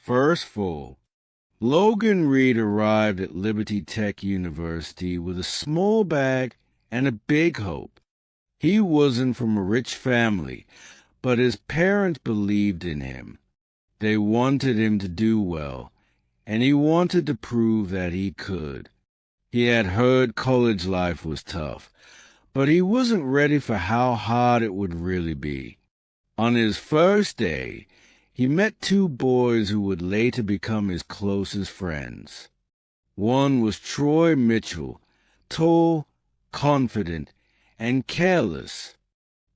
First full. Logan Reed arrived at Liberty Tech University with a small bag and a big hope. He wasn't from a rich family, but his parents believed in him. They wanted him to do well, and he wanted to prove that he could. He had heard college life was tough, but he wasn't ready for how hard it would really be. On his first day, he met two boys who would later become his closest friends. One was Troy Mitchell, tall, confident, and careless.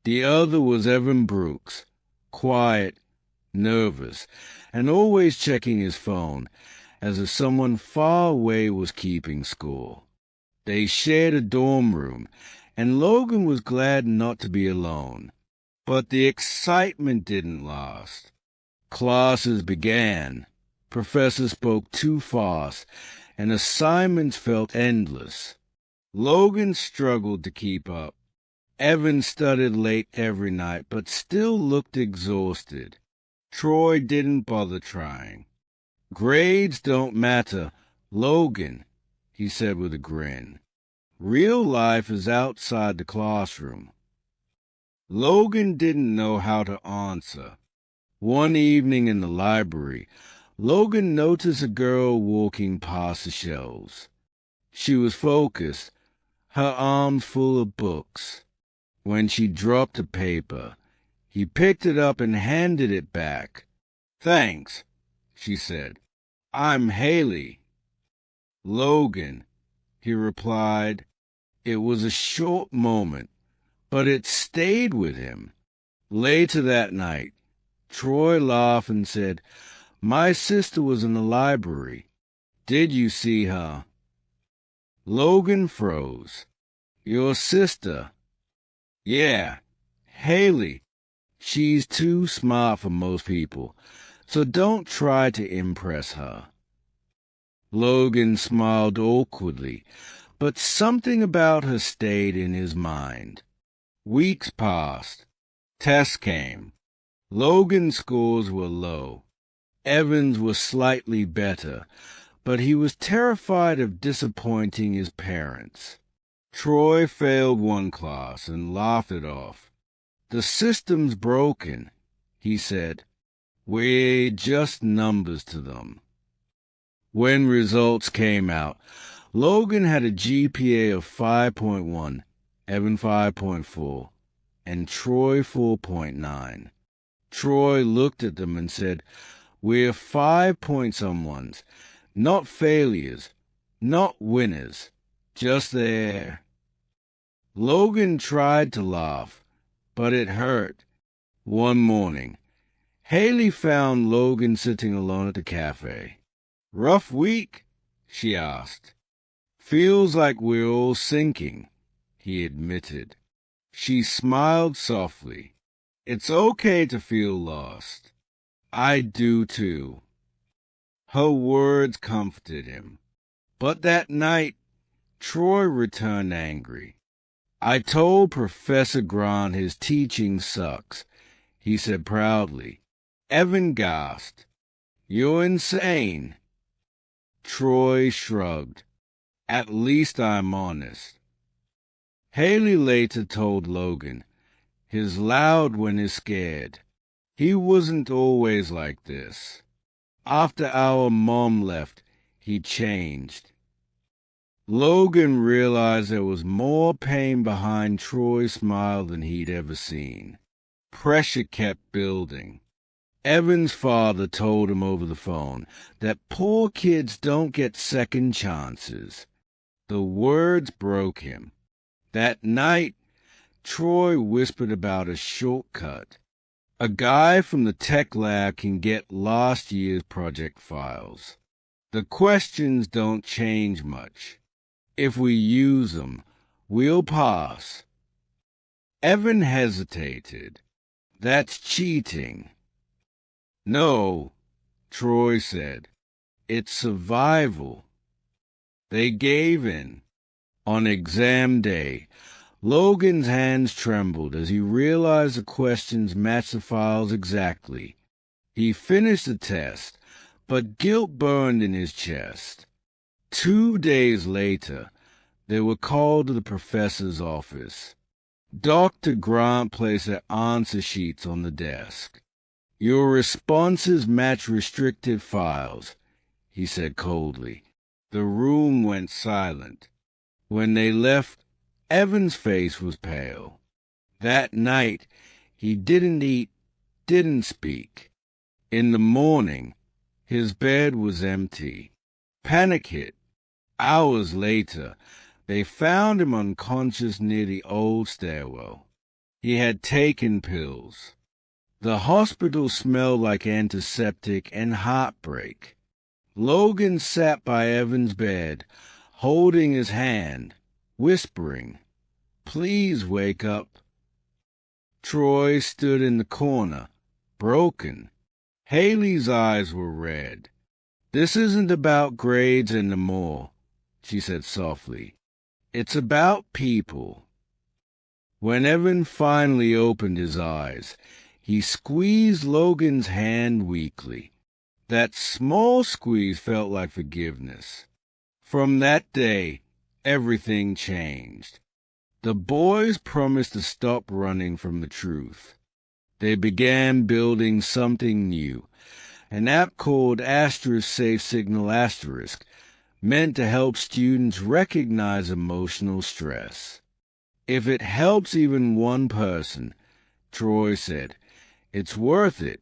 The other was Evan Brooks, quiet, nervous, and always checking his phone, as if someone far away was keeping score. They shared a dorm room, and Logan was glad not to be alone. But the excitement didn't last. Classes began. Professors spoke too fast, and assignments felt endless. Logan struggled to keep up. Evan studied late every night, but still looked exhausted. Troy didn't bother trying. "Grades don't matter, Logan," he said with a grin. "Real life is outside the classroom." Logan didn't know how to answer. One evening in the library, Logan noticed a girl walking past the shelves. She was focused, her arms full of books. When she dropped a paper, he picked it up and handed it back. "Thanks," she said. "I'm Haley." "Logan," he replied. It was a short moment, but it stayed with him. Later that night, Troy laughed and said, "My sister was in the library. Did you see her?" Logan froze. "Your sister?" "Yeah, Haley. She's too smart for most people, so don't try to impress her." Logan smiled awkwardly, but something about her stayed in his mind. Weeks passed. Tests came. Logan's scores were low. Evan's was slightly better, but he was terrified of disappointing his parents. Troy failed one class and laughed it off. "The system's broken," he said. "We're just numbers to them." When results came out, Logan had a GPA of 5.1, Evan 5.4, and Troy 4.9. Troy looked at them and said, "We're 5-point-someones, not failures, not winners, just there." Logan tried to laugh, but it hurt. One morning, Haley found Logan sitting alone at the cafe. "Rough week?" she asked. "Feels like we're all sinking," he admitted. She smiled softly. "It's okay to feel lost. I do too." Her words comforted him. But that night, Troy returned angry. "I told Professor Grant his teaching sucks," he said proudly. Evan gasped. "You're insane." Troy shrugged. "At least I'm honest." Haley later told Logan, "He's loud when he's scared. He wasn't always like this. After our mom left, he changed." Logan realized there was more pain behind Troy's smile than he'd ever seen. Pressure kept building. Evan's father told him over the phone that poor kids don't get second chances. The words broke him. That night, Troy whispered about a shortcut. A guy from the tech lab can get last year's project files. The questions don't change much. If we use them, we'll pass. Evan hesitated. "That's cheating." "No," Troy said. "It's survival." They gave in. On exam day, Logan's hands trembled as he realized the questions matched the files exactly. He finished the test, but guilt burned in his chest. 2 days later, they were called to the professor's office. Dr. Grant placed their answer sheets on the desk. "Your responses match restricted files," he said coldly. The room went silent. When they left, Evan's face was pale. That night, he didn't eat, didn't speak. In the morning, his bed was empty. Panic hit. Hours later, they found him unconscious near the old stairwell. He had taken pills. The hospital smelled like antiseptic and heartbreak. Logan sat by Evan's bed, holding his hand, whispering, "Please wake up." Troy stood in the corner, broken. Haley's eyes were red. "This isn't about grades anymore," she said softly. "It's about people." When Evan finally opened his eyes, he squeezed Logan's hand weakly. That small squeeze felt like forgiveness. From that day, everything changed. The boys promised to stop running from the truth. They began building something new, an app called Safe Signal Asterisk, meant to help students recognize emotional stress. "If it helps even one person," Troy said, "it's worth it."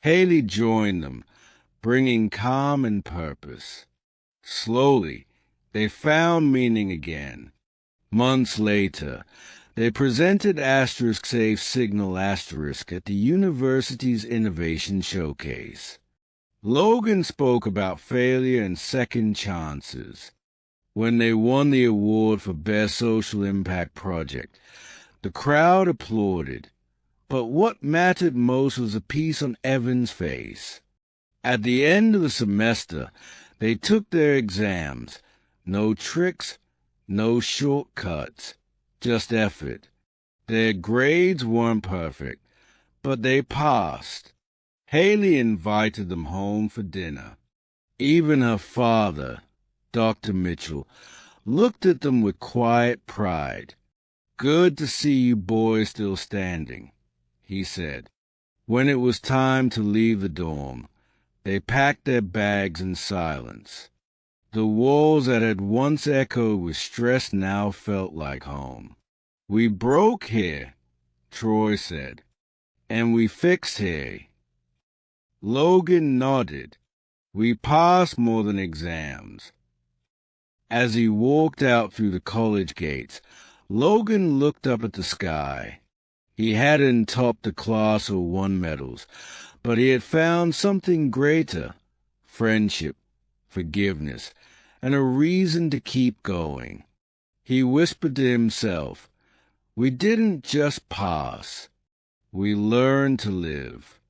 Haley joined them, bringing calm and purpose. Slowly, they found meaning again. Months later, they presented Safe Signal Asterisk at the university's Innovation Showcase. Logan spoke about failure and second chances. When they won the award for Best Social Impact Project, the crowd applauded. But what mattered most was a piece on Evan's face. At the end of the semester, they took their exams. No tricks, no shortcuts, just effort. Their grades weren't perfect, but they passed. Haley invited them home for dinner. Even her father, Dr. Mitchell, looked at them with quiet pride. "Good to see you boys still standing," he said. When it was time to leave the dorm, they packed their bags in silence. The walls that had once echoed with stress now felt like home. "We broke here," Troy said, "and we fixed here." Logan nodded. "We passed more than exams." As he walked out through the college gates, Logan looked up at the sky. He hadn't topped the class or won medals, but he had found something greater: friendship, forgiveness, and a reason to keep going. He whispered to himself, "We didn't just pass. We learned to live."